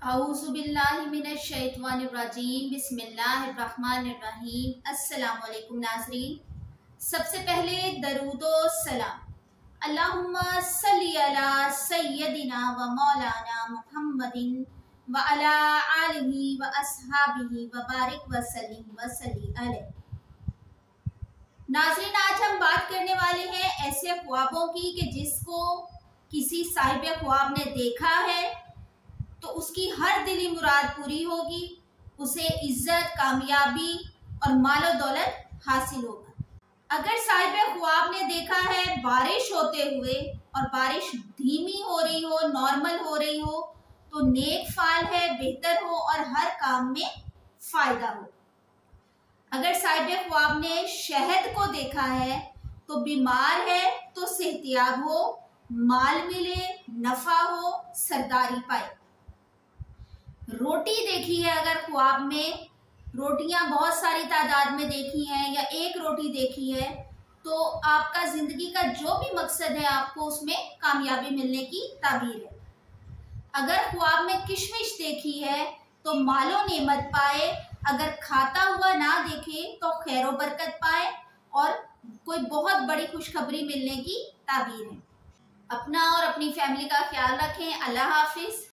औज़ुबिल्लाहिमिनश्शैतानिर्रजीम बिस्मिल्लाहिर्रहमानिर्रहीम। अस्सलामु अलैकुम नाज़रीन। सबसे पहले दरूदो सलाम अल्लाहुम्मा सल्ली अला सय्यदिना व मौलाना मुहम्मदिन व अला आलिहि व अस्हाबिहि व बारिक व सल्लिम व सल्ली अलैहि। नाज़रीन, आज हम बात करने वाले हैं ऐसे ख्वाबों की कि जिसको किसी साहिब ख्वाब ने देखा है तो उसकी हर दिली मुराद पूरी होगी, उसे इज्जत, कामयाबी और मालो दौलत हासिल होगा। अगर साहिब ख्वाब ने देखा है बारिश होते हुए और बारिश धीमी हो रही हो, नॉर्मल हो रही हो, तो नेक फाल है, बेहतर हो और हर काम में फायदा हो। अगर साहिब ख्वाब ने शहद को देखा है तो बीमार है तो सेहतियाब हो, माल मिले, नफा हो, सरदारी पाए। रोटी देखी है अगर ख्वाब में, रोटियां बहुत सारी तादाद में देखी हैं या एक रोटी देखी है, तो आपका जिंदगी का जो भी मकसद है आपको उसमें कामयाबी मिलने की ताबीर है। अगर ख्वाब में किशमिश देखी है तो मालो नेमत पाए, अगर खाता हुआ ना देखे तो खैरो बरकत पाए और कोई बहुत बड़ी खुशखबरी मिलने की ताबीर है। अपना और अपनी फैमिली का ख्याल रखें। अल्लाह हाफिज।